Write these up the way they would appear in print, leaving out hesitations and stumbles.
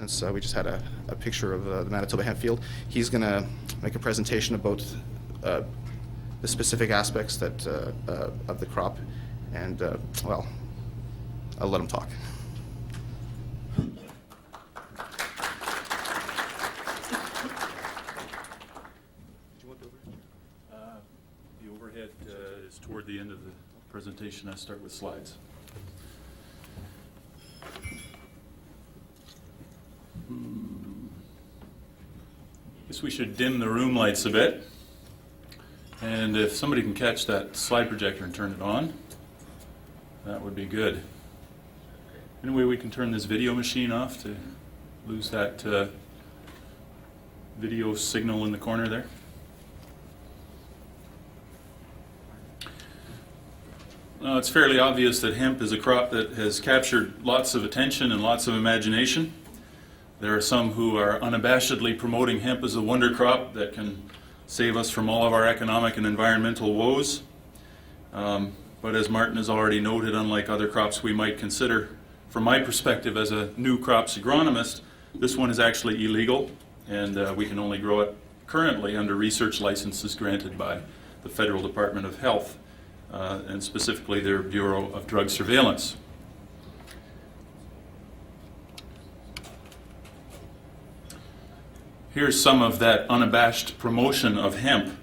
Since we just had a picture of the Manitoba hemp field, he's going to make a presentation about the specific aspects that of the crop, and well, I'll let him talk. The overhead is toward the end of the presentation. I start with slides. Guess we should dim the room lights a bit. And if somebody can catch that slide projector and turn it on, that would be good. Anyway, we can turn this video machine off to lose that video signal in the corner there. It's fairly obvious that hemp is a crop that has captured lots of attention and lots of imagination. There are some who are unabashedly promoting hemp as a wonder crop that can save us from all of our economic and environmental woes. But as Martin has already noted, unlike other crops we might consider, from my perspective as a new crops agronomist, this one is actually illegal, and we can only grow it currently under research licenses granted by the Federal Department of Health, and specifically their Bureau of Drug Surveillance. Here's some of that unabashed promotion of hemp.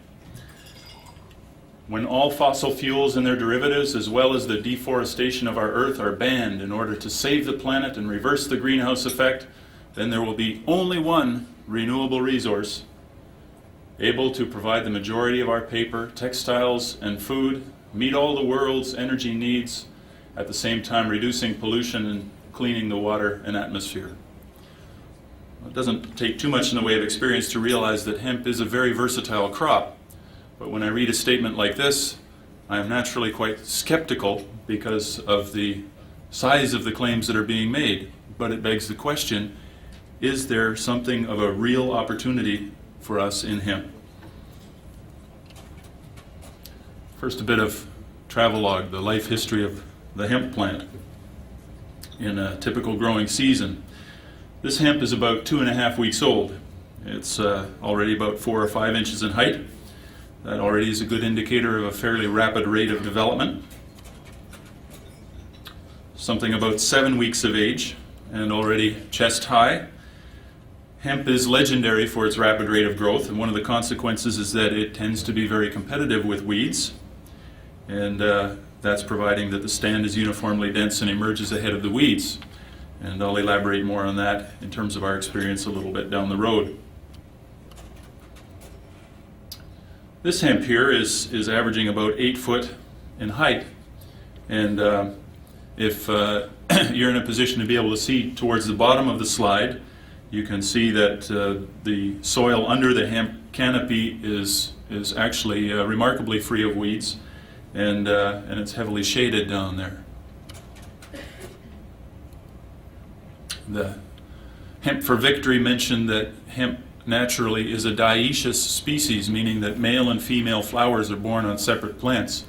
When all fossil fuels and their derivatives, as well as the deforestation of our earth, are banned in order to save the planet and reverse the greenhouse effect, then there will be only one renewable resource able to provide the majority of our paper, textiles, and food, meet all the world's energy needs, at the same time reducing pollution and cleaning the water and atmosphere. It doesn't take too much in the way of experience to realize that hemp is a very versatile crop. But when I read a statement like this, I am naturally quite skeptical because of the size of the claims that are being made. But it begs the question, is there something of a real opportunity for us in hemp? First, a bit of travelogue, the life history of the hemp plant in a typical growing season. This hemp is about 2.5 weeks old. It's already about 4 or 5 inches in height. That already is a good indicator of a fairly rapid rate of development. Something about 7 weeks of age and already chest high. Hemp is legendary for its rapid rate of growth, and one of the consequences is that it tends to be very competitive with weeds, and that's providing that the stand is uniformly dense and emerges ahead of the weeds. And I'll elaborate more on that in terms of our experience a little bit down the road. This hemp here is averaging about 8 foot in height. And if you're in a position to be able to see towards the bottom of the slide, you can see that the soil under the hemp canopy is actually remarkably free of weeds, and it's heavily shaded down there. The Hemp for Victory mentioned that hemp naturally is a dioecious species, meaning that male and female flowers are born on separate plants.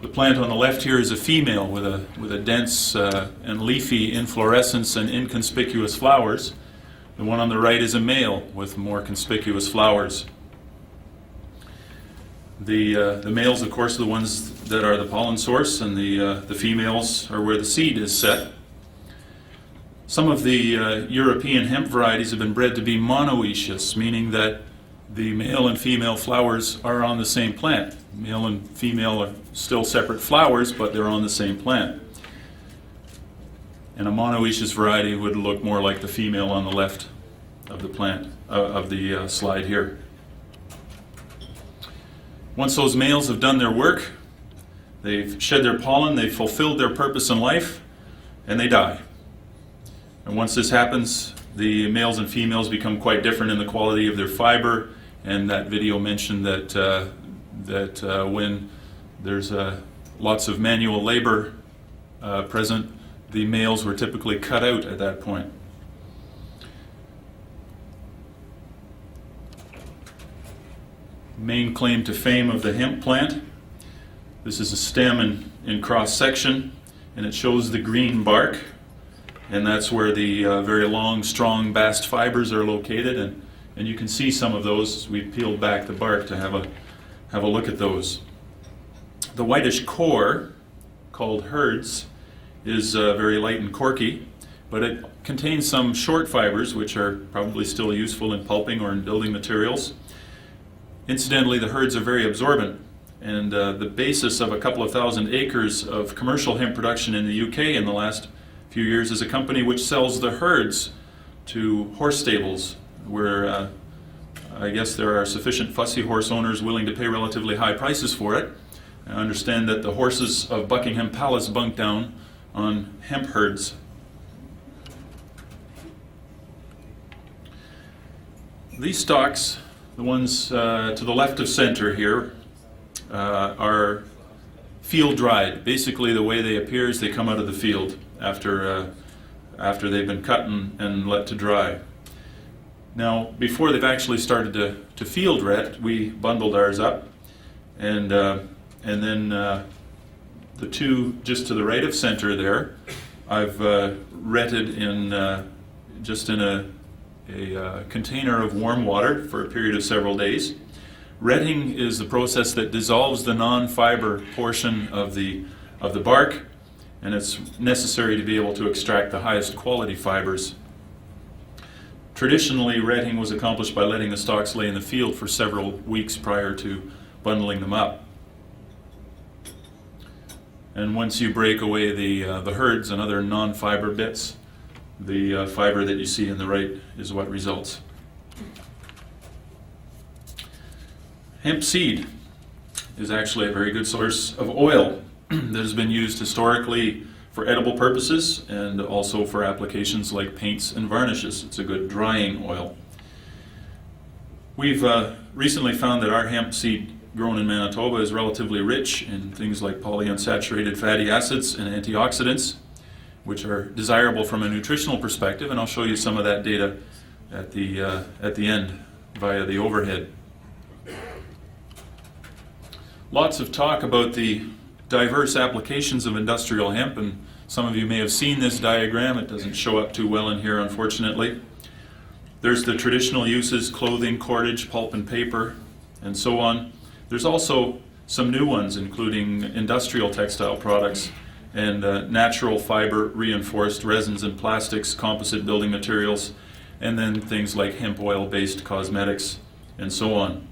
The plant on the left here is a female with a dense and leafy inflorescence and inconspicuous flowers. The one on the right is a male with more conspicuous flowers. The males, of course, are the ones that are the pollen source, and the females are where the seed is set. Some of the European hemp varieties have been bred to be monoecious, meaning that the male and female flowers are on the same plant. Male and female are still separate flowers, but they're on the same plant. And a monoecious variety would look more like the female on the left of the plant, of the slide here. Once those males have done their work, they've shed their pollen, they've fulfilled their purpose in life, and they die. And once this happens, the males and females become quite different in the quality of their fiber, and that video mentioned that when there's lots of manual labor present, the males were typically cut out at that point. Main claim to fame of the hemp plant. This is a stem in cross section, and it shows the green bark. and that's where the very long, strong bast fibers are located, and you can see some of those as we peeled back the bark to have a look at those. The whitish core, called herds, is very light and corky, but it contains some short fibers which are probably still useful in pulping or in building materials. Incidentally, the herds are very absorbent, and the basis of a couple of thousand acres of commercial hemp production in the UK in the last few years is a company which sells the herds to horse stables, where I guess there are sufficient fussy horse owners willing to pay relatively high prices for it. I understand that the horses of Buckingham Palace bunk down on hemp herds. These stalks, the ones to the left of center here, are field dried. Basically, the way they appear is they come out of the field after they've been cut and let to dry. Now, before they've actually started to field ret, we bundled ours up, and then the two just to the right of center there, I've retted in just in a container of warm water for a period of several days. Retting is the process that dissolves the non-fiber portion of the bark, and it's necessary to be able to extract the highest quality fibers. Traditionally, retting was accomplished by letting the stalks lay in the field for several weeks prior to bundling them up. And once you break away the herds and other non-fiber bits, the fiber that you see in the right is what results. Hemp seed is actually a very good source of oil that has been used historically for edible purposes and also for applications like paints and varnishes. It's a good drying oil. We've recently found that our hemp seed grown in Manitoba is relatively rich in things like polyunsaturated fatty acids and antioxidants, which are desirable from a nutritional perspective, and I'll show you some of that data at the end via the overhead. Lots of talk about the diverse applications of industrial hemp, and some of you may have seen this diagram. It doesn't show up too well in here, unfortunately. There's the traditional uses: clothing, cordage, pulp and paper, and so on. There's also some new ones, including industrial textile products and natural fiber reinforced resins and plastics, composite building materials, and then things like hemp oil-based cosmetics, and so on.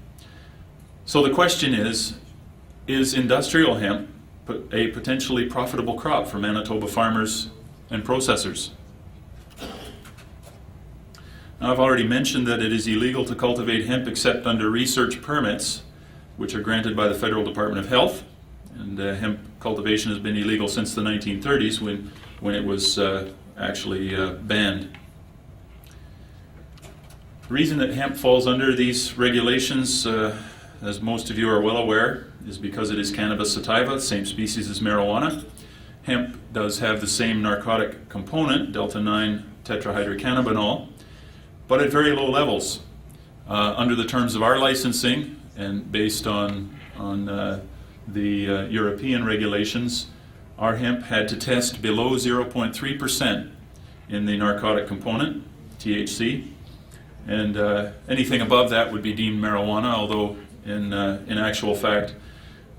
So the question is industrial hemp a potentially profitable crop for Manitoba farmers and processors? Now, I've already mentioned that it is illegal to cultivate hemp except under research permits, which are granted by the Federal Department of Health. And hemp cultivation has been illegal since the 1930s when it was actually banned. The reason that hemp falls under these regulations, as most of you are well aware, is because it is cannabis sativa, same species as marijuana. Hemp does have the same narcotic component, delta-9 tetrahydrocannabinol, but at very low levels. Under the terms of our licensing and based on the European regulations, our hemp had to test below 0.3% in the narcotic component, THC, and anything above that would be deemed marijuana, although in actual fact,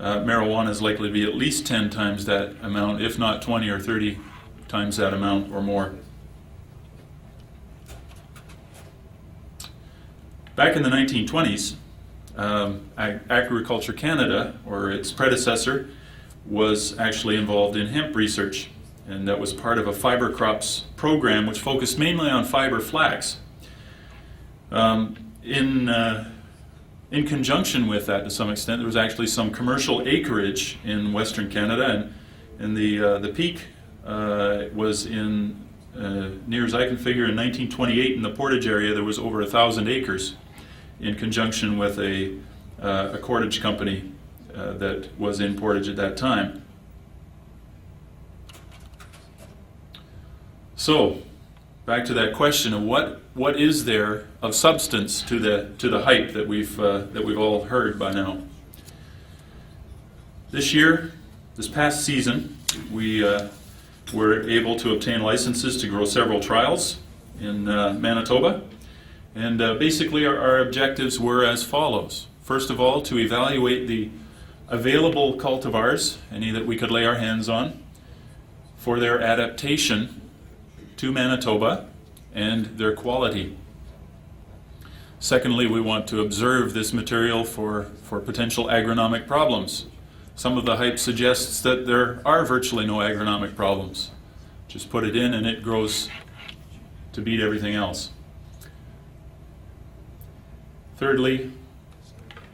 marijuana is likely to be at least 10 times that amount, if not 20 or 30 times that amount or more. Back in the 1920s, Agriculture Canada, or its predecessor, was actually involved in hemp research, and that was part of a fiber crops program which focused mainly on fiber flax. In conjunction with that, to some extent, there was actually some commercial acreage in Western Canada, and the peak was in, near as I can figure, in 1928 in the Portage area. There was over 1,000 acres in conjunction with a cordage company that was in Portage at that time. So, back to that question of what is there of substance to the hype that we've all heard by now. This past season, we were able to obtain licenses to grow several trials in Manitoba. And basically our objectives were as follows. First of all, to evaluate the available cultivars, any that we could lay our hands on, for their adaptation to Manitoba and their quality. Secondly, we want to observe this material for potential agronomic problems. Some of the hype suggests that there are virtually no agronomic problems. Just put it in and it grows to beat everything else. Thirdly,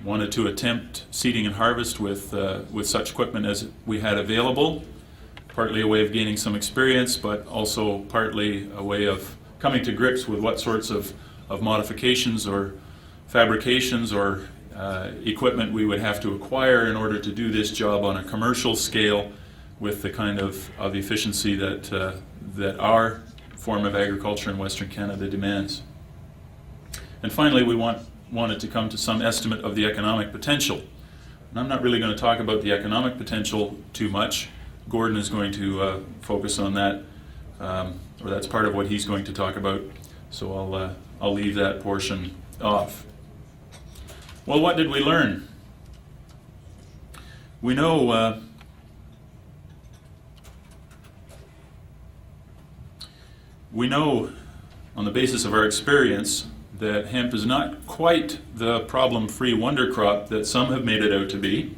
wanted to attempt seeding and harvest with such equipment as we had available, partly a way of gaining some experience, but also partly a way of coming to grips with what sorts of modifications or fabrications or equipment we would have to acquire in order to do this job on a commercial scale with the kind of efficiency that our form of agriculture in Western Canada demands. And finally, we wanted to come to some estimate of the economic potential. And I'm not really going to talk about the economic potential too much. Gordon is going to focus on that, or that's part of what he's going to talk about. So I'll leave that portion off. Well, what did we learn? We know on the basis of our experience that hemp is not quite the problem-free wonder crop that some have made it out to be.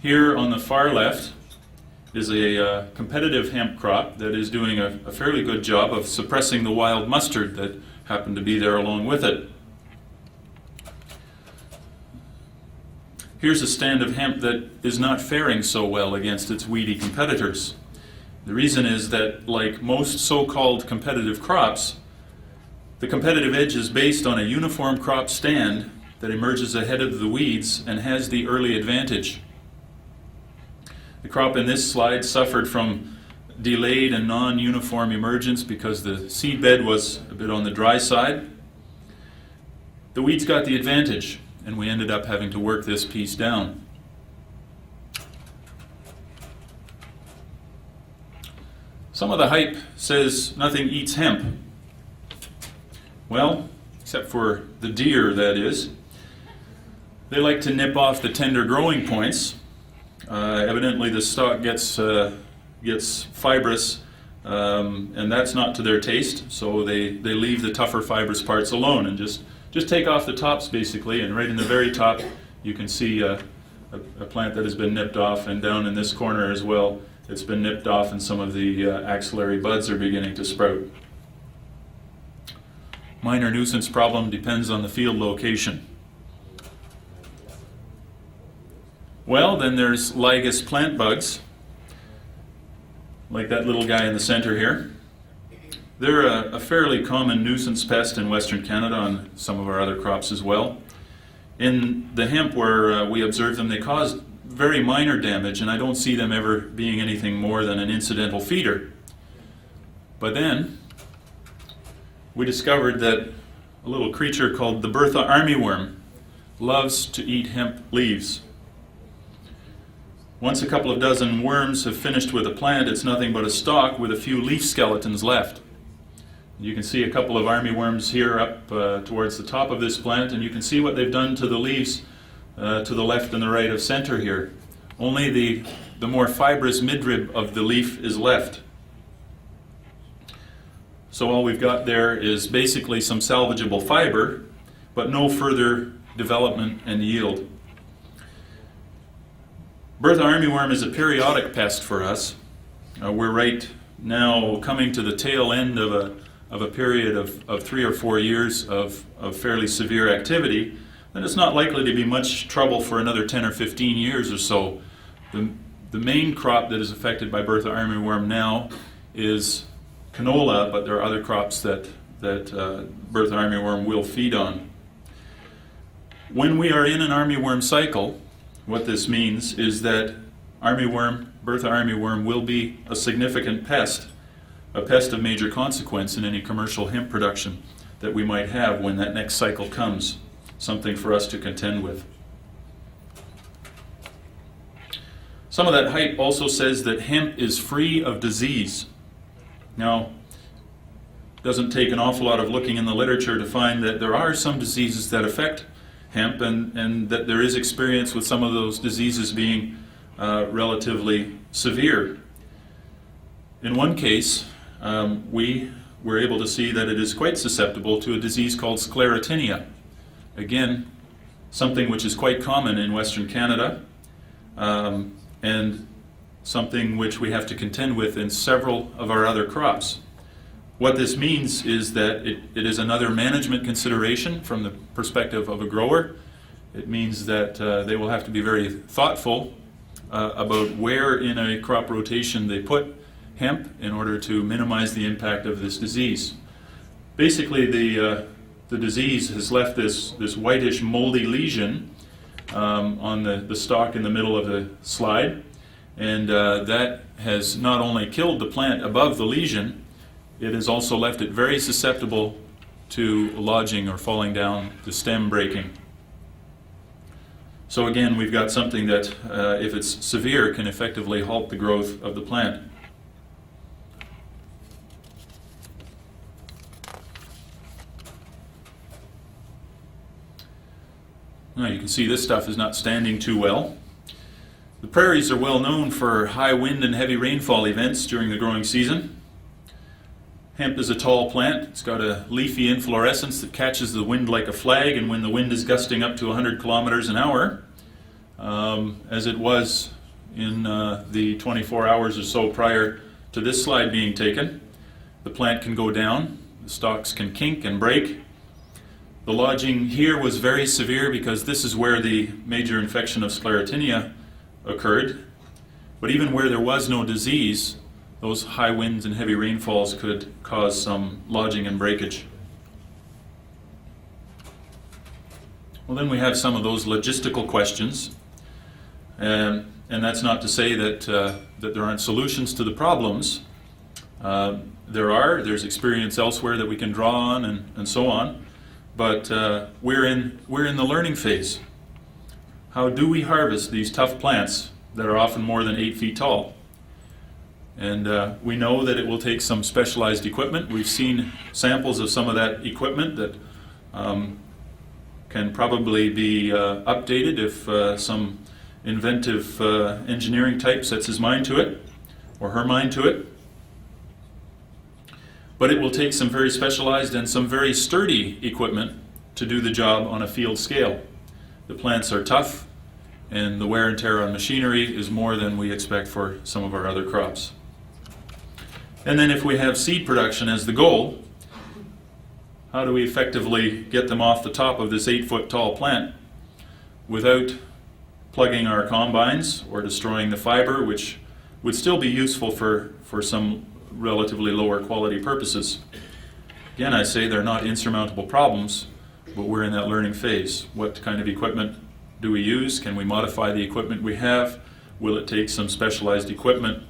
Here on the far left is a competitive hemp crop that is doing a fairly good job of suppressing the wild mustard that happened to be there along with it. Here's a stand of hemp that is not faring so well against its weedy competitors. The reason is that, like most so-called competitive crops, the competitive edge is based on a uniform crop stand that emerges ahead of the weeds and has the early advantage. The crop in this slide suffered from delayed and non-uniform emergence because the seed bed was a bit on the dry side. The weeds got the advantage, and we ended up having to work this piece down. Some of the hype says nothing eats hemp. Well, except for the deer, that is. They like to nip off the tender growing points. Evidently the stalk gets fibrous, and that's not to their taste, so they leave the tougher fibrous parts alone and just take off the tops basically, and right in the very top you can see a plant that has been nipped off, and down in this corner as well it's been nipped off and some of the axillary buds are beginning to sprout. Minor nuisance problem depends on the field location. Well, then there's ligous plant bugs, like that little guy in the center here. They're a fairly common nuisance pest in Western Canada on some of our other crops as well. In the hemp where we observe them, they cause very minor damage, and I don't see them ever being anything more than an incidental feeder. But then we discovered that a little creature called the Bertha armyworm loves to eat hemp leaves. Once a couple of dozen worms have finished with a plant, it's nothing but a stalk with a few leaf skeletons left. You can see a couple of armyworms here up towards the top of this plant, and you can see what they've done to the leaves to the left and the right of center here. Only the more fibrous midrib of the leaf is left. So all we've got there is basically some salvageable fiber, but no further development and yield. Bertha armyworm is a periodic pest for us. We're right now coming to the tail end of a period of 3 or 4 years of fairly severe activity. Then it's not likely to be much trouble for another 10 or 15 years or so. The main crop that is affected by Bertha armyworm now is canola, but there are other crops that Bertha armyworm will feed on. When we are in an armyworm cycle, what this means is that Bertha armyworm will be a significant pest, a pest of major consequence in any commercial hemp production that we might have when that next cycle comes, something for us to contend with. Some of that hype also says that hemp is free of disease. Now, it doesn't take an awful lot of looking in the literature to find that there are some diseases that affect hemp, and that there is experience with some of those diseases being relatively severe. In one case, we were able to see that it is quite susceptible to a disease called sclerotinia. Again, something which is quite common in Western Canada, and something which we have to contend with in several of our other crops. What this means is that it is another management consideration from the perspective of a grower. It means that they will have to be very thoughtful about where in a crop rotation they put hemp in order to minimize the impact of this disease. Basically, the disease has left this whitish moldy lesion on the stalk in the middle of the slide, and that has not only killed the plant above the lesion, it has also left it very susceptible to lodging or falling down, the stem breaking. So again, we've got something that, if it's severe, can effectively halt the growth of the plant. Now you can see this stuff is not standing too well. The prairies are well known for high wind and heavy rainfall events during the growing season. Hemp is a tall plant. It's got a leafy inflorescence that catches the wind like a flag, and when the wind is gusting up to 100 kilometers an hour, as it was in the 24 hours or so prior to this slide being taken, the plant can go down, the stalks can kink and break. The lodging here was very severe because this is where the major infection of sclerotinia occurred. But even where there was no disease, those high winds and heavy rainfalls could cause some lodging and breakage. Well, then we have some of those logistical questions. And that's not to say that there aren't solutions to the problems. There's experience elsewhere that we can draw on and so on. But we're in the learning phase. How do we harvest these tough plants that are often more than 8 feet tall? And we know that it will take some specialized equipment. We've seen samples of some of that equipment that can probably be updated if some inventive engineering type sets his mind to it, or her mind to it. But it will take some very specialized and some very sturdy equipment to do the job on a field scale. The plants are tough, and the wear and tear on machinery is more than we expect for some of our other crops. And then if we have seed production as the goal, how do we effectively get them off the top of this 8-foot tall plant without plugging our combines or destroying the fiber, which would still be useful for some relatively lower quality purposes? Again, I say they're not insurmountable problems, but we're in that learning phase. What kind of equipment do we use? Can we modify the equipment we have? Will it take some specialized equipment?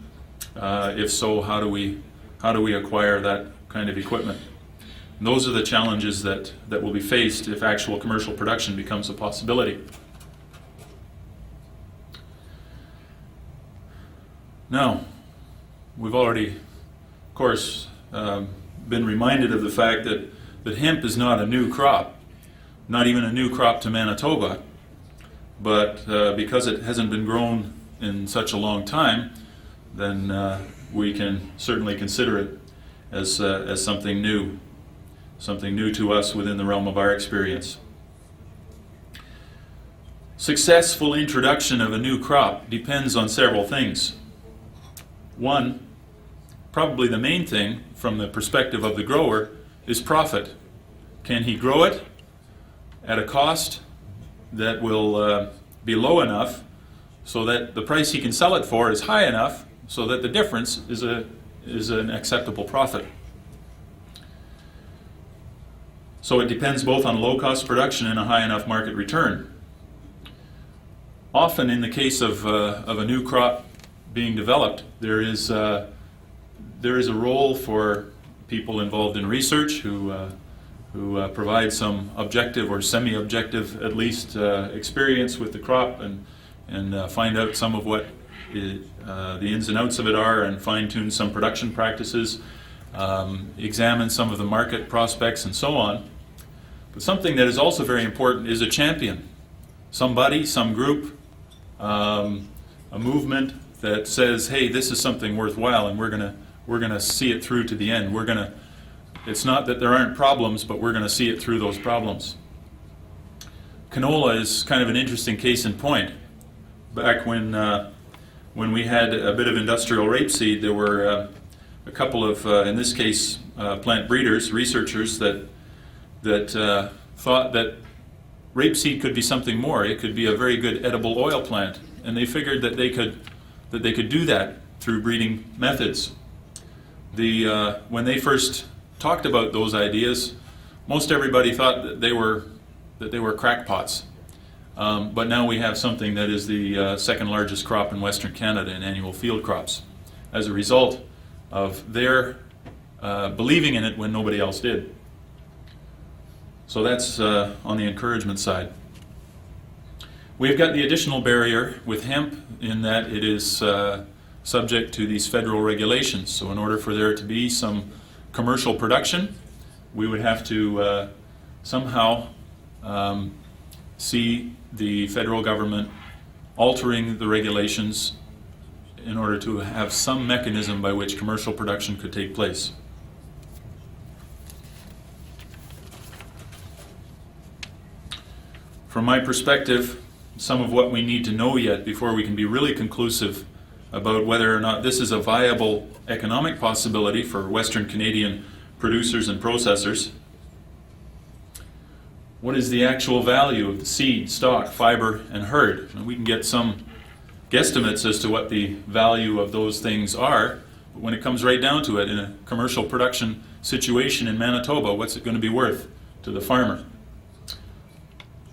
If so, how do we acquire that kind of equipment? And those are the challenges that will be faced if actual commercial production becomes a possibility. Now, we've already, of course, been reminded of the fact that hemp is not a new crop, not even a new crop to Manitoba, but because it hasn't been grown in such a long time, then we can certainly consider it as something new to us within the realm of our experience. Successful introduction of a new crop depends on several things. One, probably the main thing from the perspective of the grower, is profit. Can he grow it at a cost that will be low enough so that the price he can sell it for is high enough so that the difference is an acceptable profit? So it depends both on low-cost production and a high enough market return. Often in the case of a new crop being developed, there is a role for people involved in research who provide some objective or semi-objective, at least, experience with the crop and find out some of what the ins and outs of it are and fine-tune some production practices, examine some of the market prospects and so on. But something that is also very important is a champion. Somebody, some group, a movement that says, hey, this is something worthwhile and we're gonna see it through to the end. It's not that there aren't problems, but we're gonna see it through those problems. Canola is kind of an interesting case in point. Back when we had a bit of industrial rapeseed, there were a couple of, in this case, plant breeders, researchers that thought that rapeseed could be something more. It could be a very good edible oil plant, and they figured that they could do that through breeding methods. When they first talked about those ideas, most everybody thought that they were crackpots. But now we have something that is the second largest crop in Western Canada in annual field crops, as a result of their believing in it when nobody else did. So that's on the encouragement side. We've got the additional barrier with hemp in that it is subject to these federal regulations. So in order for there to be some commercial production, we would have to somehow see the federal government altering the regulations in order to have some mechanism by which commercial production could take place. From my perspective, some of what we need to know yet before we can be really conclusive about whether or not this is a viable economic possibility for Western Canadian producers and processors. What is the actual value of the seed, stock, fiber, and herd? And we can get some guesstimates as to what the value of those things are, but when it comes right down to it, in a commercial production situation in Manitoba, what's it going to be worth to the farmer?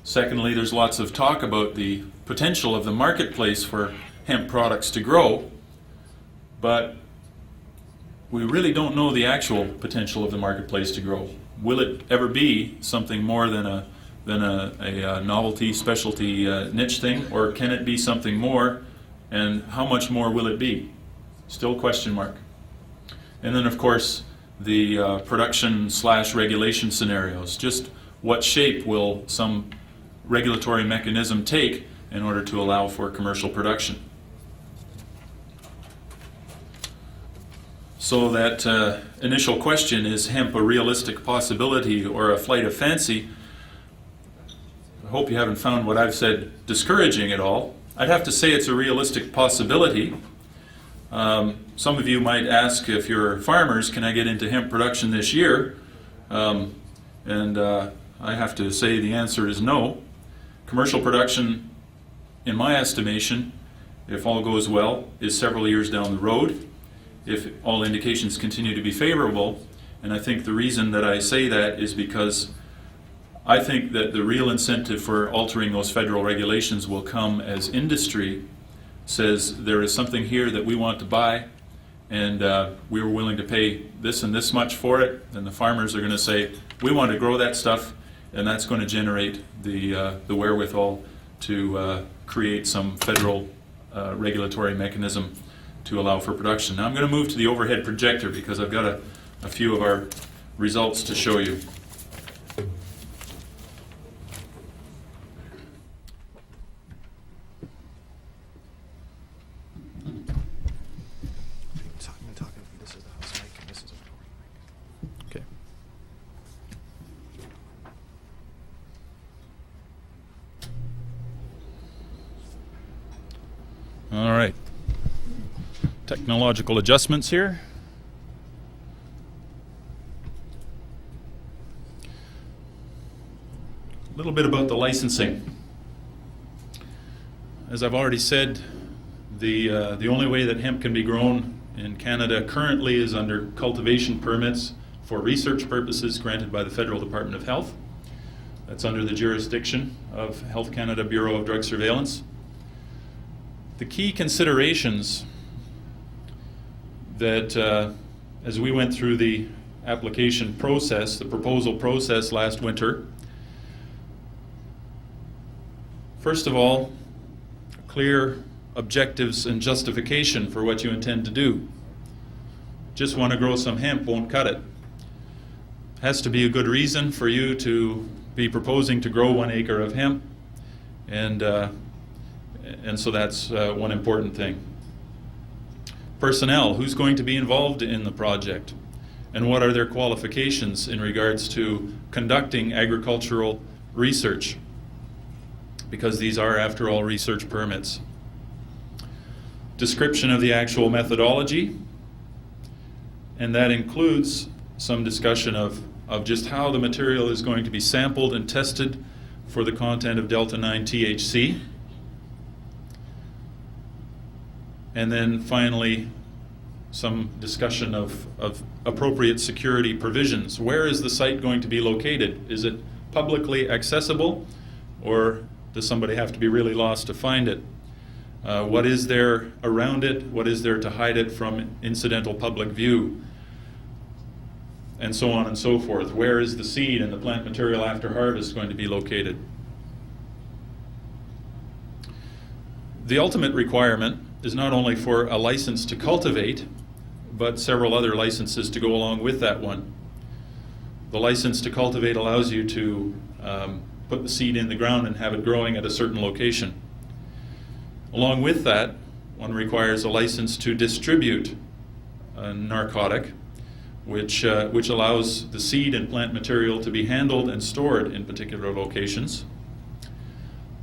Secondly, there's lots of talk about the potential of the marketplace for hemp products to grow, but we really don't know the actual potential of the marketplace to grow. Will it ever be something more than a novelty, specialty niche thing, or can it be something more, and how much more will it be? Still question mark. And then, of course, the production/regulation scenarios. Just what shape will some regulatory mechanism take in order to allow for commercial production? So that initial question, is hemp a realistic possibility or a flight of fancy? I hope you haven't found what I've said discouraging at all. I'd have to say it's a realistic possibility. Some of you might ask, if you're farmers, can I get into hemp production this year? I have to say the answer is no. Commercial production, in my estimation, if all goes well, is several years down the road, if all indications continue to be favorable. And I think the reason that I say that is because I think that the real incentive for altering those federal regulations will come as industry says there is something here that we want to buy, and we were willing to pay this and this much for it. And the farmers are going to say, we want to grow that stuff, and that's going to generate the wherewithal to create some federal regulatory mechanism to allow for production. Now I'm going to move to the overhead projector because I've got a few of our results to show you. Okay. All right. Technological adjustments here. A little bit about the licensing. As I've already said, the only way that hemp can be grown in Canada currently is under cultivation permits for research purposes granted by the Federal Department of Health. That's under the jurisdiction of Health Canada Bureau of Drug Surveillance. The key considerations that as we went through the application process, the proposal process last winter, first of all, a clear objectives and justification for what you intend to do. Just want to grow some hemp won't cut it. Has to be a good reason for you to be proposing to grow 1 acre of hemp, and so that's one important thing. Personnel, who's going to be involved in the project, and what are their qualifications in regards to conducting agricultural research, because these are, after all, research permits. Description of the actual methodology, and that includes some discussion of just how the material is going to be sampled and tested for the content of delta-9 THC. And then finally, some discussion of appropriate security provisions. Where is the site going to be located? Is it publicly accessible, or does somebody have to be really lost to find it? What is there around it? What is there to hide it from incidental public view? And so on and so forth. Where is the seed and the plant material after harvest going to be located? The ultimate requirement is not only for a license to cultivate, but several other licenses to go along with that one. The license to cultivate allows you to put the seed in the ground and have it growing at a certain location. Along with that, one requires a license to distribute a narcotic, which allows the seed and plant material to be handled and stored in particular locations.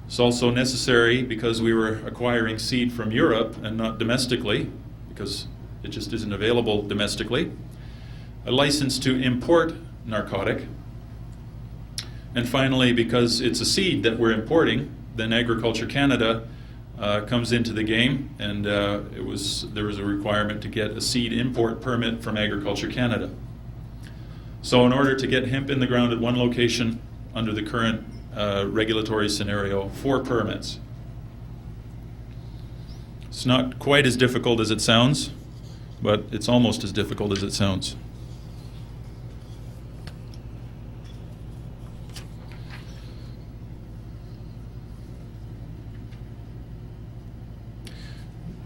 It's also necessary, because we were acquiring seed from Europe and not domestically, because it just isn't available domestically, a license to import narcotic. And finally, because it's a seed that we're importing, then Agriculture Canada comes into the game, and there was a requirement to get a seed import permit from Agriculture Canada. So in order to get hemp in the ground at one location under the current regulatory scenario, 4 permits. It's not quite as difficult as it sounds, but it's almost as difficult as it sounds.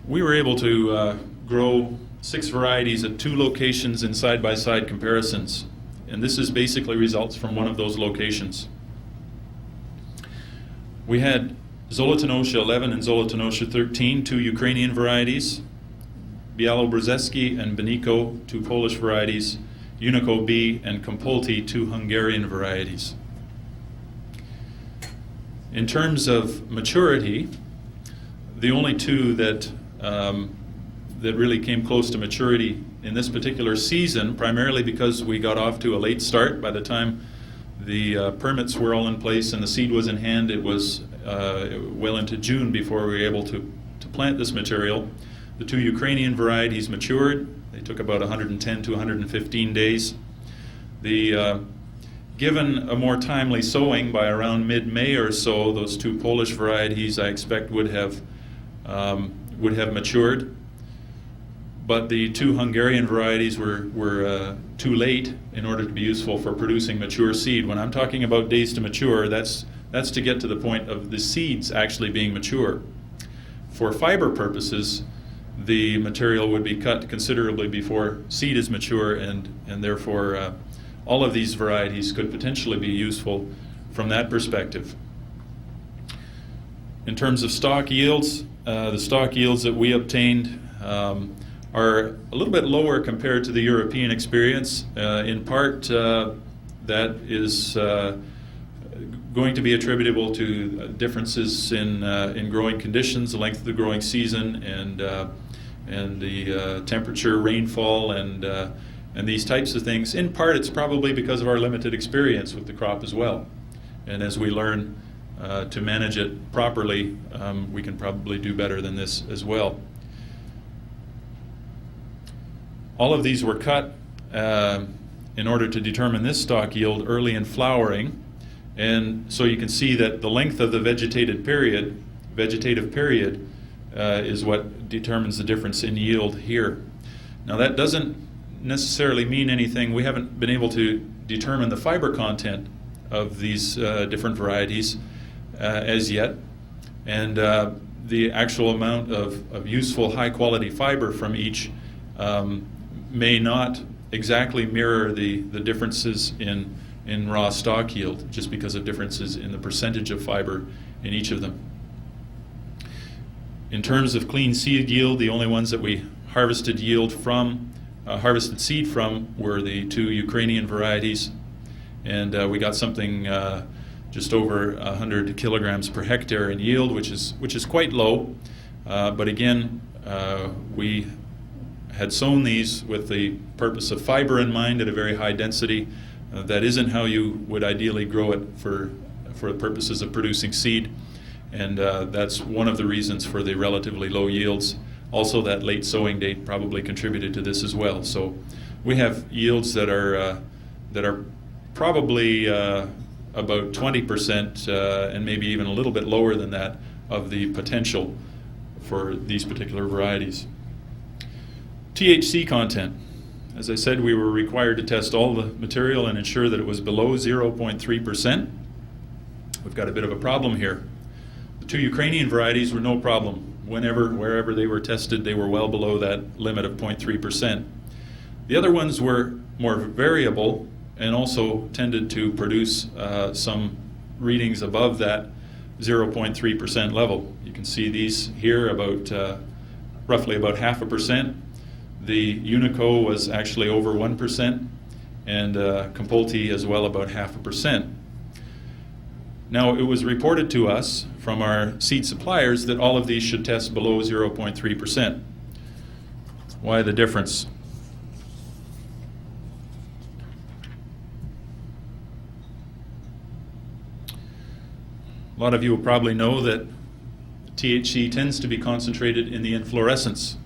We were able to grow 6 varieties at 2 locations in side-by-side comparisons, and this is basically results from one of those locations. We had Zolotonosha 11 and Zolotonosha 13, 2 Ukrainian varieties, Biało-Brzeski and Beniko, 2 Polish varieties, Unico B and Kompolti, 2 Hungarian varieties. In terms of maturity, the only 2 that really came close to maturity in this particular season, primarily because we got off to a late start. By the time the permits were all in place and the seed was in hand, it was well into June before we were able to plant this material. The 2 Ukrainian varieties matured. They took about 110 to 115 days. Given a more timely sowing by around mid-May or so, those 2 Polish varieties I expect would have matured. But the 2 Hungarian varieties were too late in order to be useful for producing mature seed. When I'm talking about days to mature, that's to get to the point of the seeds actually being mature. For fiber purposes, the material would be cut considerably before seed is mature, and therefore all of these varieties could potentially be useful from that perspective. In terms of stock yields, the stock yields that we obtained are a little bit lower compared to the European experience. In part, that is going to be attributable to differences in growing conditions, the length of the growing season, and the temperature, rainfall, and these types of things. In part, it's probably because of our limited experience with the crop as well. And as we learn to manage it properly, we can probably do better than this as well. All of these were cut in order to determine this stock yield early in flowering, and so you can see that the length of the vegetative period is what determines the difference in yield here. Now that doesn't necessarily mean anything. We haven't been able to determine the fiber content of these different varieties as yet, and the actual amount of useful high-quality fiber from each may not exactly mirror the differences in raw stalk yield, just because of differences in the percentage of fiber in each of them. In terms of clean seed yield, the only ones that we harvested seed from were the 2 Ukrainian varieties, and we got something just over 100 kilograms per hectare in yield, which is quite low. But again, we had sown these with the purpose of fiber in mind at a very high density. That isn't how you would ideally grow it for the purposes of producing seed, and that's one of the reasons for the relatively low yields. Also, that late sowing date probably contributed to this as well. So we have yields that are probably about 20% and maybe even a little bit lower than that of the potential for these particular varieties. THC content. As I said, we were required to test all the material and ensure that it was below 0.3%. We've got a bit of a problem here. The 2 Ukrainian varieties were no problem. Wherever they were tested, they were well below that limit of 0.3%. The other ones were more variable and also tended to produce some readings above that 0.3% level. You can see these here about roughly about 0.5%. The Unico was actually over 1%, and Compulti as well about 0.5%. Now, it was reported to us from our seed suppliers that all of these should test below 0.3%. Why the difference? A lot of you will probably know that THC tends to be concentrated in the inflorescence.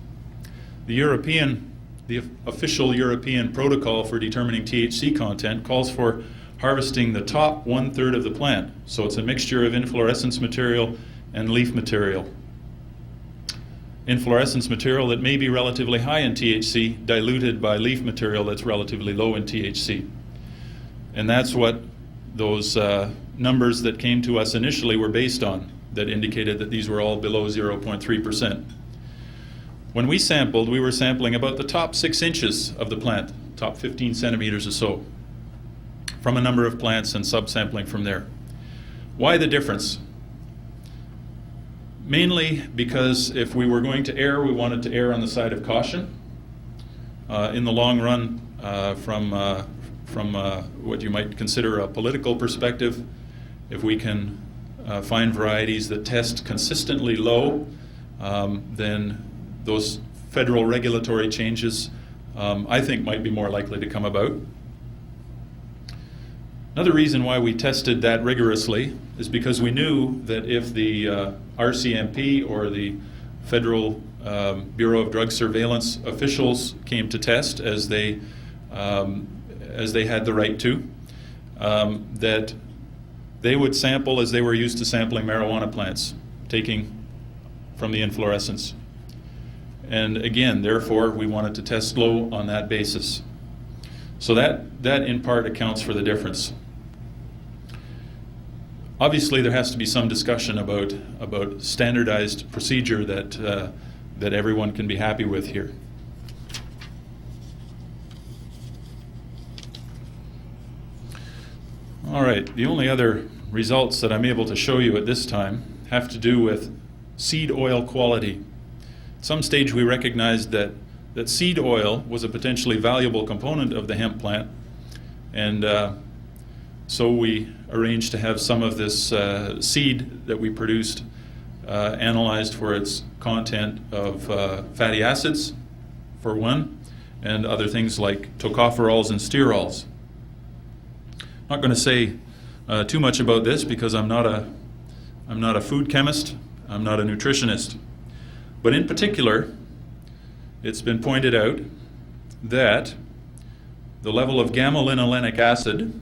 The official European protocol for determining THC content calls for harvesting the top 1/3 of the plant. So it's a mixture of inflorescence material and leaf material. Inflorescence material that may be relatively high in THC, diluted by leaf material that's relatively low in THC. And that's what those numbers that came to us initially were based on, that indicated that these were all below 0.3%. When we sampled, we were sampling about the top 6 inches of the plant, top 15 centimeters or so, from a number of plants and subsampling from there. Why the difference? Mainly because if we were going to err, we wanted to err on the side of caution. In the long run, from what you might consider a political perspective, if we can find varieties that test consistently low, then those federal regulatory changes, I think, might be more likely to come about. Another reason why we tested that rigorously is because we knew that if the RCMP or the Federal Bureau of Drug Surveillance officials came to test, as they had the right to, that they would sample as they were used to sampling marijuana plants, taking from the inflorescence. And again, therefore, we wanted to test low on that basis. So that in part accounts for the difference. Obviously, there has to be some discussion about standardized procedure that everyone can be happy with here. All right, the only other results that I'm able to show you at this time have to do with seed oil quality. At some stage, we recognized that seed oil was a potentially valuable component of the hemp plant, and so we arranged to have some of this seed that we produced analyzed for its content of fatty acids, for one, and other things like tocopherols and sterols. I'm not going to say too much about this because I'm not a food chemist, I'm not a nutritionist. But in particular, it's been pointed out that the level of gamma-linolenic acid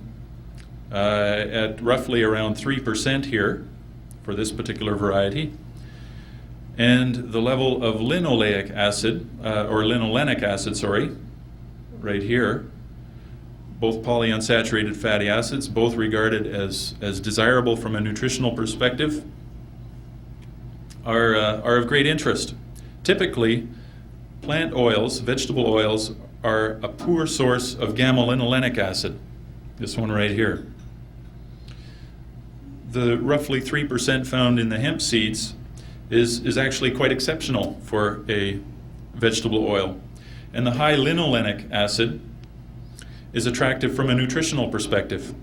at roughly around 3% here for this particular variety, and the level of linoleic acid, or linolenic acid, right here, both polyunsaturated fatty acids, both regarded as desirable from a nutritional perspective. are of great interest. Typically, plant oils, vegetable oils, are a poor source of gamma-linolenic acid. This one right here. The roughly 3% found in the hemp seeds is actually quite exceptional for a vegetable oil. And the high linolenic acid is attractive from a nutritional perspective.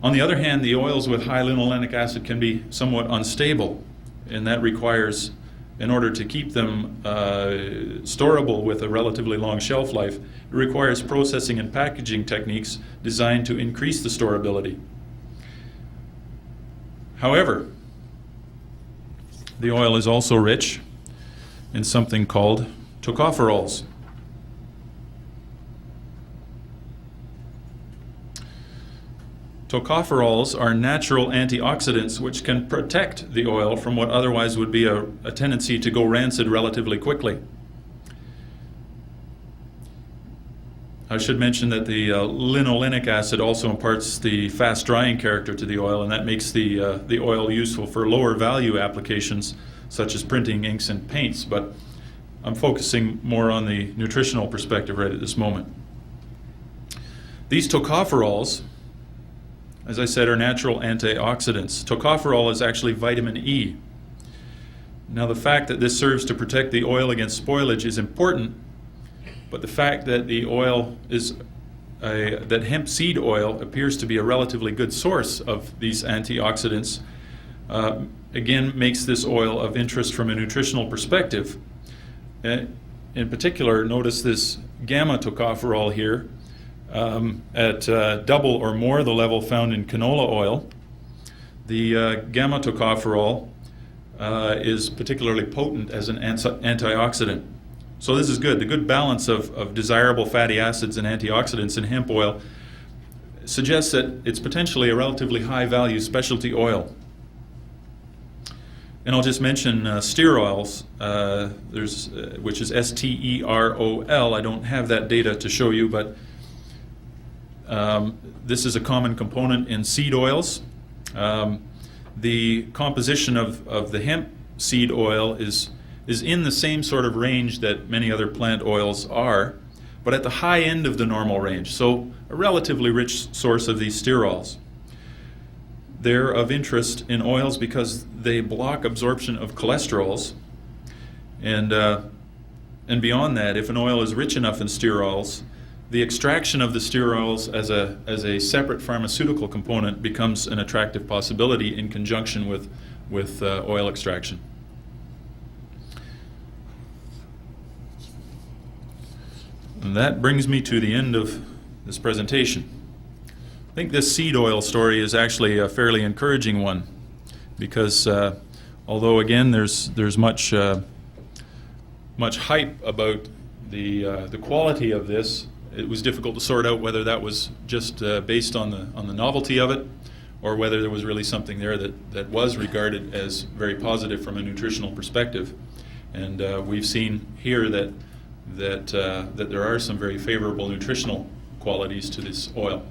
On the other hand, the oils with high linolenic acid can be somewhat unstable, and that requires, in order to keep them storable with a relatively long shelf life, it requires processing and packaging techniques designed to increase the storability. However, the oil is also rich in something called tocopherols. Tocopherols are natural antioxidants which can protect the oil from what otherwise would be a tendency to go rancid relatively quickly. I should mention that the linolenic acid also imparts the fast drying character to the oil, and that makes the oil useful for lower value applications such as printing inks and paints, but I'm focusing more on the nutritional perspective right at this moment. These tocopherols, as I said, are natural antioxidants. Tocopherol is actually vitamin E. Now, the fact that this serves to protect the oil against spoilage is important, but the fact that the oil is that hemp seed oil appears to be a relatively good source of these antioxidants again makes this oil of interest from a nutritional perspective. In particular, notice this gamma tocopherol here at double or more the level found in canola oil. The gamma tocopherol is particularly potent as an antioxidant. So this is good. The good balance of desirable fatty acids and antioxidants in hemp oil suggests that it's potentially a relatively high-value specialty oil. And I'll just mention steer oils, which is S-T-E-R-O-L. I don't have that data to show you, but this is a common component in seed oils. The composition of the hemp seed oil is in the same sort of range that many other plant oils are, but at the high end of the normal range, so a relatively rich source of these sterols. They're of interest in oils because they block absorption of cholesterols, and beyond that, if an oil is rich enough in sterols, the extraction of the sterols as a separate pharmaceutical component becomes an attractive possibility in conjunction with oil extraction. And that brings me to the end of this presentation. I think this seed oil story is actually a fairly encouraging one because although again there's much hype about the quality of this, it was difficult to sort out whether that was just based on the novelty of it or whether there was really something there that was regarded as very positive from a nutritional perspective. And we've seen here that there are some very favorable nutritional qualities to this oil.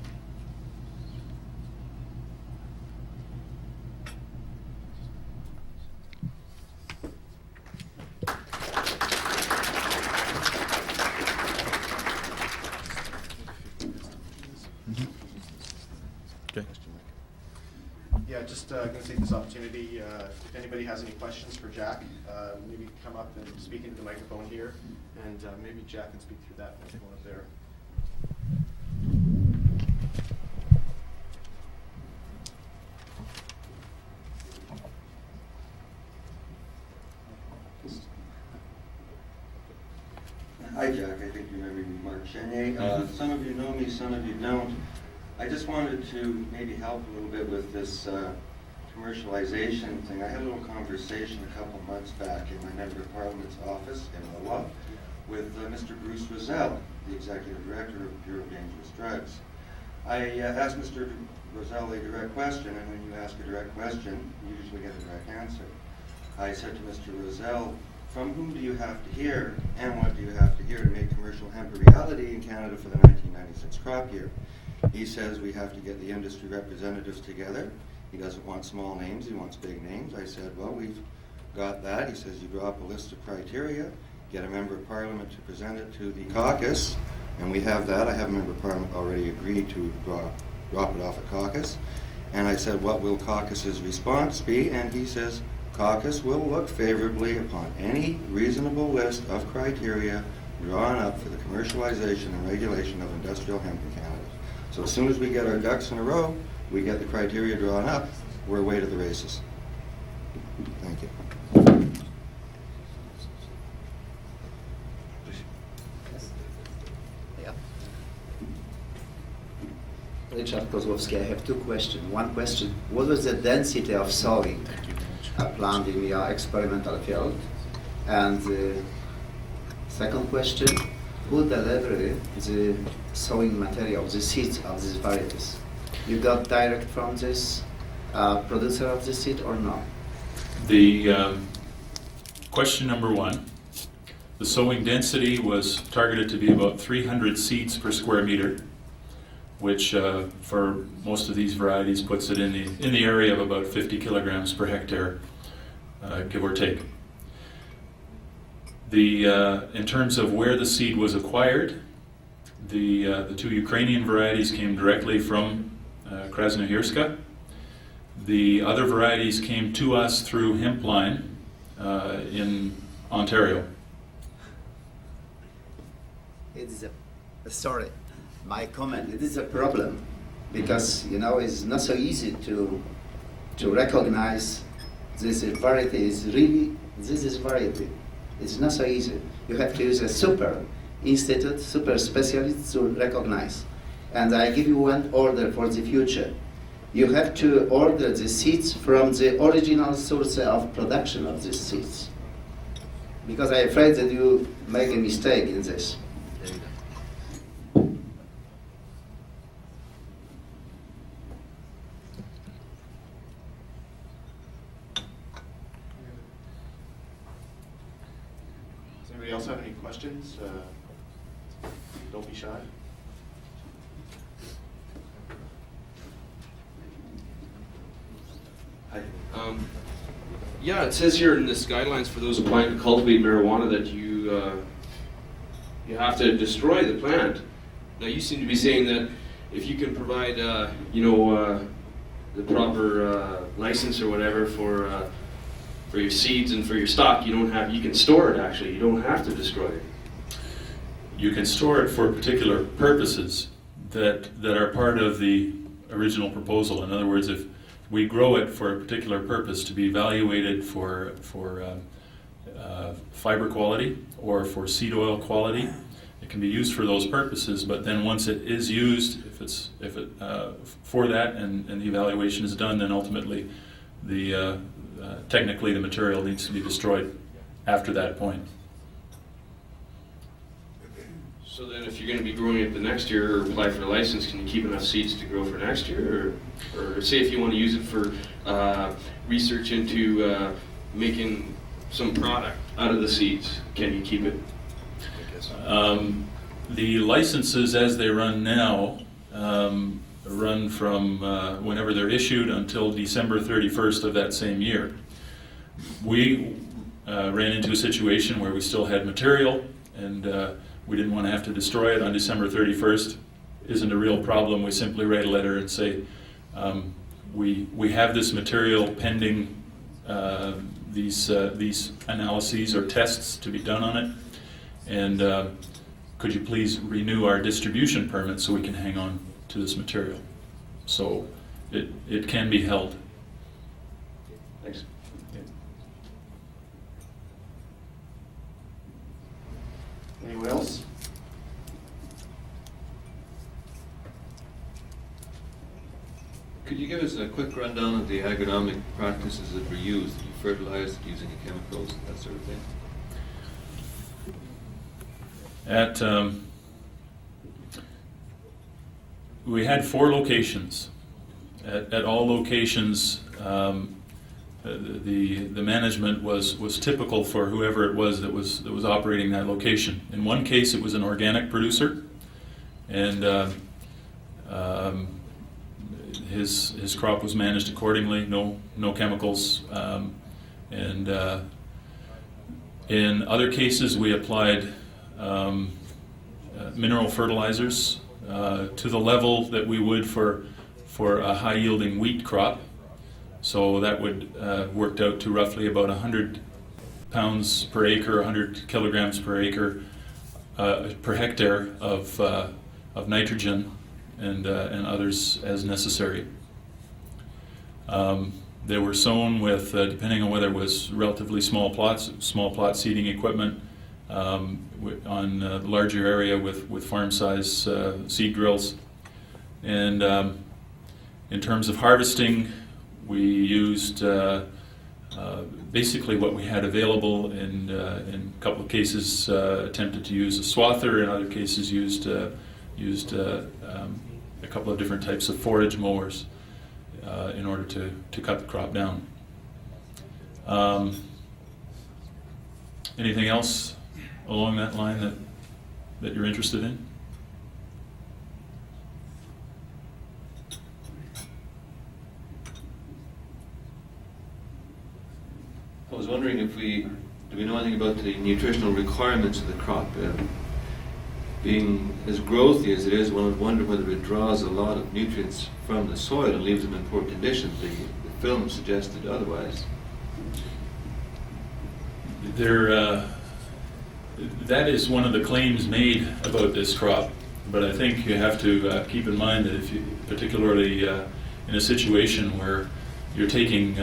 Okay. Yeah, just going to take this opportunity. If anybody has any questions for Jack, maybe come up and speak into the microphone here, and maybe Jack can speak through that microphone up there. Hi, Jack. I think you remember me, Mark Chenier. Some of you know me, some of you don't. I just wanted to maybe help a little bit with this commercialization thing. I had a little conversation a couple months back in my Member of Parliament's office in Ottawa with Mr. Bruce Rosell, the Executive Director of Bureau of Dangerous Drugs. I asked Mr. Rosell a direct question, and when you ask a direct question, you usually get a direct answer. I said to Mr. Rosell, from whom do you have to hear, and what do you have to hear to make commercial hemp a reality in Canada for the 1996 crop year? He says we have to get the industry representatives together, He doesn't want small names, he wants big names. I said, well, we've got that. He says, you draw up a list of criteria, get a member of parliament to present it to the caucus, and we have that. I have a member of parliament already agreed to drop it off at caucus. And I said, what will caucus's response be? And he says, caucus will look favorably upon any reasonable list of criteria drawn up for the commercialization and regulation of industrial hemp in Canada. So as soon as we get our ducks in a row, we get the criteria drawn up, we're away to the races. Thank you. Yeah. Richard Kozłowski, I have two questions. One question, what was the density of sowing plant in your experimental field? And the second question, who delivered the sowing material, the seeds of these varieties? You got direct from this producer of the seed or not? The question number one, the sowing density was targeted to be about 300 seeds per square meter, which for most of these varieties puts it in the area of about 50 kilograms per hectare, give or take. In terms of where the seed was acquired, the two Ukrainian varieties came directly from Krasnoyarska. The other varieties came to us through Hemp line in Ontario. It is sorry, my comment, it is a problem because, you know, it's not so easy to recognize this variety is really, this is variety. It's not so easy. You have to use a super institute, super specialist to recognize. And I give you one order for the future. You have to order the seeds from the original source of production of these seeds. Because I'm afraid that you make a mistake in this. Does anybody else have any questions? Don't be shy. Hi. Yeah, it says here in this guidelines for those applying to cultivate marijuana that you have to destroy the plant. Now you seem to be saying that if you can provide, the proper license or whatever for your seeds and for your stock, you can store it. Actually, you don't have to destroy it. You can store it for particular purposes that are part of the original proposal. In other words, if we grow it for a particular purpose to be evaluated for fiber quality or for seed oil quality, it can be used for those purposes. But then once it is used, for that and the evaluation is done, then ultimately technically the material needs to be destroyed after that point. So then if you're going to be growing it the next year or apply for a license, can you keep enough seeds to grow for next year? Or say if you want to use it for research into making some product out of the seeds, can you keep it? The licenses as they run now run from whenever they're issued until December 31st of that same year. We ran into a situation where we still had material and we didn't want to have to destroy it on December 31st. Isn't a real problem. We simply write a letter and say, we have this material pending these analyses or tests to be done on it, and could you please renew our distribution permit so we can hang on to this material? So it can be held. Thanks. Anyone else? Could you give us a quick rundown of the agronomic practices that were used? You fertilized using the chemicals and that sort of thing? We had 4 locations. At all locations, the management was typical for whoever it was that was operating that location. In one case, it was an organic producer, and his crop was managed accordingly, no chemicals. And in other cases, we applied mineral fertilizers to the level that we would for a high-yielding wheat crop. So that would worked out to roughly about 100 pounds per acre, 100 kilograms per acre per hectare of nitrogen and others as necessary. They were sown with, depending on whether it was relatively small plot seeding equipment on the larger area with farm-size seed drills. And in terms of harvesting, we used basically what we had available, and in a couple of cases attempted to use a swather. In other cases, used a couple of different types of forage mowers in order to cut the crop down. Anything else along that line that you're interested in? I was wondering do we know anything about the nutritional requirements of the crop? Being as growthy as it is, one would wonder whether it draws a lot of nutrients from the soil and leaves them in poor condition. The film suggested otherwise. That is one of the claims made about this crop, but I think you have to keep in mind that if you, particularly in a situation where you're taking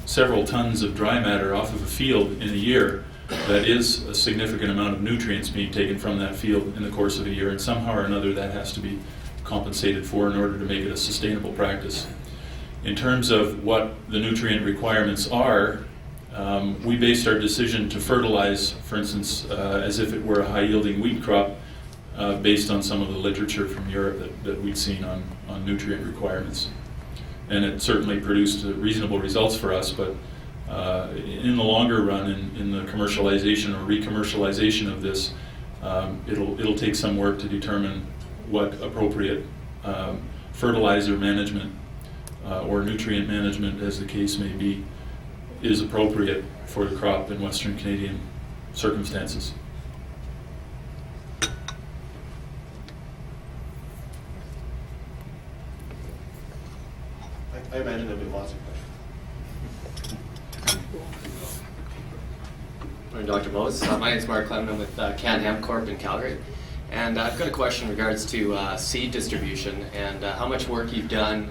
several tons of dry matter off of a field in a year, that is a significant amount of nutrients being taken from that field in the course of a year, and somehow or another that has to be compensated for in order to make it a sustainable practice. In terms of what the nutrient requirements are, we based our decision to fertilize, for instance, as if it were a high-yielding wheat crop, based on some of the literature from Europe that we'd seen on nutrient requirements. And it certainly produced reasonable results for us, but in the longer run, in the commercialization or re-commercialization of this, it'll take some work to determine what appropriate fertilizer management or nutrient management, as the case may be, is appropriate for the crop in Western Canadian circumstances. I imagine there'll be lots of questions. Morning, Dr. Moes. My name is Mark Clement. I'm with Hemp Corp in Calgary. And I've got a question in regards to seed distribution and how much work you've done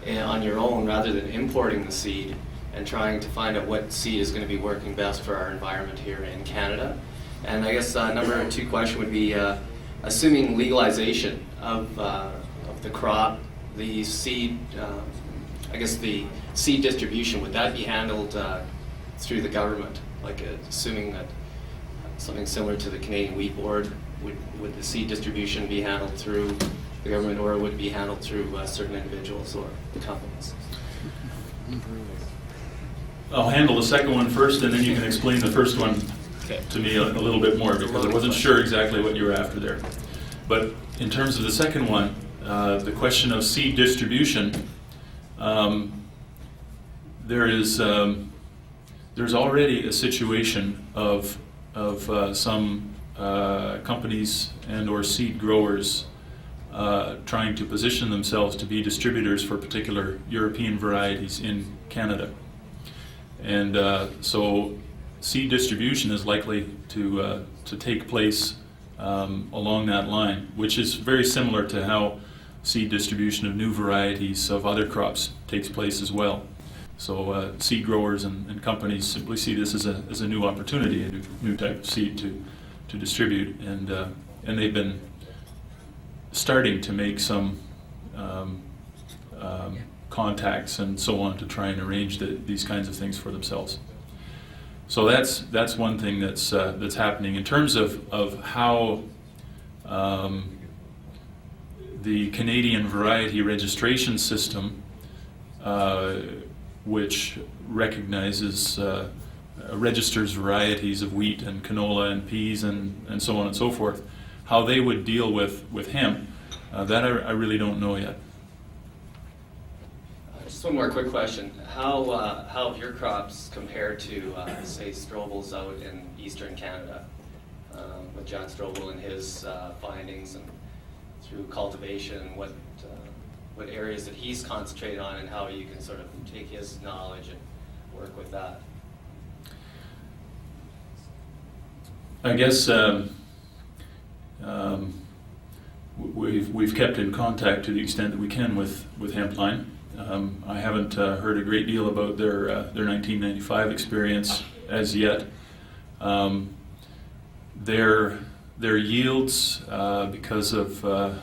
on your own rather than importing the seed and trying to find out what seed is going to be working best for our environment here in Canada. And I guess number 2 question would be, assuming legalization of the crop, the seed, the seed distribution, would that be handled through the government? Like assuming that something similar to the Canadian Wheat Board, would the seed distribution be handled through the government, or would it be handled through certain individuals or companies? I'll handle the second one first, and then you can explain the first one Okay. to me a little bit more, because I wasn't sure exactly what you were after there. But in terms of the second one, the question of seed distribution, there's already a situation of some companies and or seed growers trying to position themselves to be distributors for particular European varieties in Canada. And so seed distribution is likely to take place along that line, which is very similar to how seed distribution of new varieties of other crops takes place as well. So seed growers and companies simply see this as a new opportunity, a new type of seed to distribute, and they've been starting to make some contacts and so on to try and arrange these kinds of things for themselves. So that's one thing that's happening in terms of how the Canadian variety registration system, which recognizes registers varieties of wheat and canola and peas and so on and so forth, how they would deal with hemp, that I really don't know yet. Just one more quick question. How have your crops compared to, say, Strobel's out in eastern Canada, with Jack Strobel and his findings and through cultivation, what areas that he's concentrated on, and how you can sort of take his knowledge and work with that? I guess we've kept in contact to the extent that we can with Hempline. I haven't heard a great deal about their 1995 experience as yet. Their yields, because of a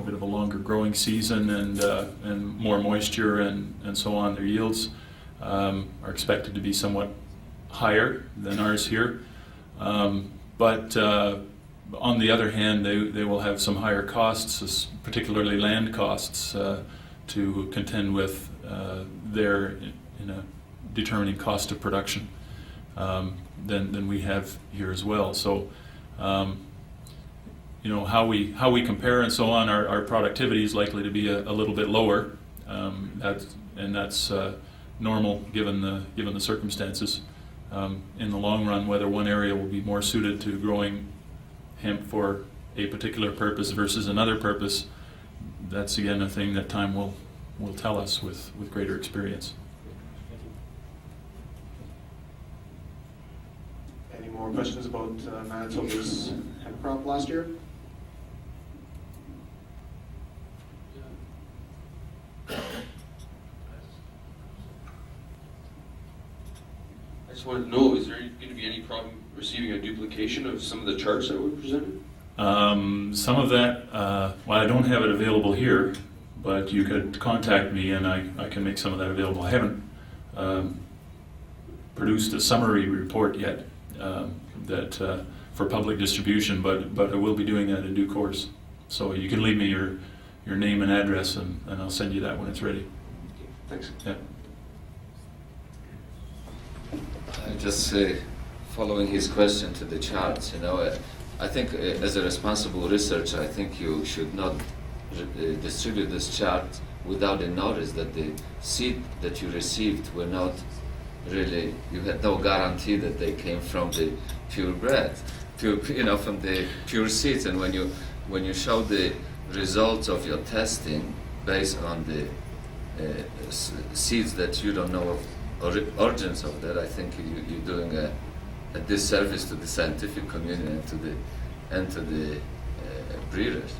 bit of a longer growing season and more moisture and so on, their yields are expected to be somewhat higher than ours here. But on the other hand, they will have some higher costs, particularly land costs, to contend with their determining cost of production than we have here as well. So, how we compare and so on, our productivity is likely to be a little bit lower. That's normal given the circumstances. In the long run, whether one area will be more suited to growing hemp for a particular purpose versus another purpose, that's again a thing that time will tell us with greater experience. Any more questions about Manitoba's hemp crop last year? I just wanted to know, is there going to be any problem receiving a duplication of some of the charts that were presented? Some of that, well, I don't have it available here, but you could contact me and I can make some of that available. I haven't produced a summary report yet that for public distribution, but I will be doing that in due course. So you can leave me your name and address and I'll send you that when it's ready. Thanks. Yeah. Just following his question to the charts, I think as a responsible researcher, I think you should not distribute this chart without a notice that the seed that you received were not really, you had no guarantee that they came from the purebred, from the pure seeds. And when you show the results of your testing based on the seeds that you don't know of origins of that, I think you're doing a disservice to the scientific community and to the breeders.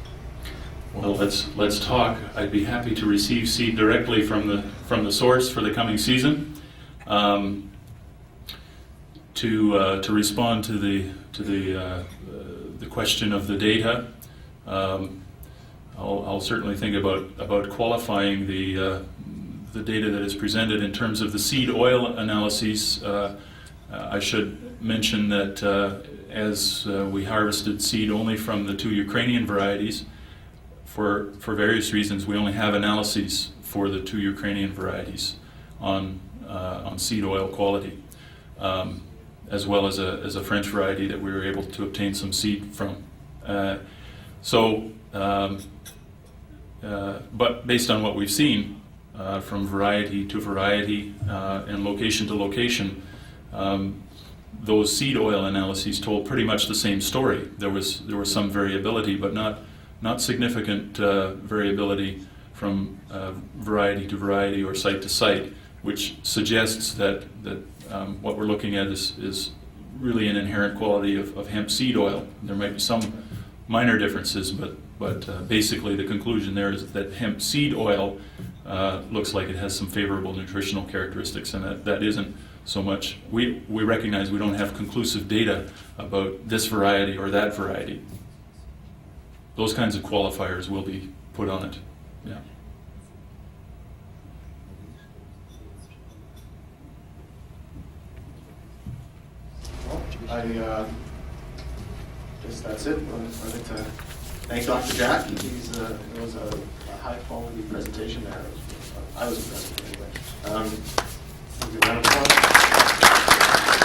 Well, let's talk. I'd be happy to receive seed directly from the source for the coming season. To respond to the question of the data, I'll certainly think about qualifying the data that is presented in terms of the seed oil analyses. I should mention that as we harvested seed only from the 2 Ukrainian varieties, for various reasons, we only have analyses for the 2 Ukrainian varieties on seed oil quality, as well as a French variety that we were able to obtain some seed from. But based on what we've seen, from variety to variety and location to location, those seed oil analyses told pretty much the same story. There was some variability, but not significant variability from variety to variety or site to site, which suggests that what we're looking at is really an inherent quality of hemp seed oil. There might be some minor differences, but basically the conclusion there is that hemp seed oil looks like it has some favorable nutritional characteristics, and that isn't so much. We recognize we don't have conclusive data about this variety or that variety. Those kinds of qualifiers will be put on it. Yeah. Well, I guess that's it. I'd like to thank Dr. Jack. It was a high-quality presentation there. I was impressed anyway. Give you a round of applause.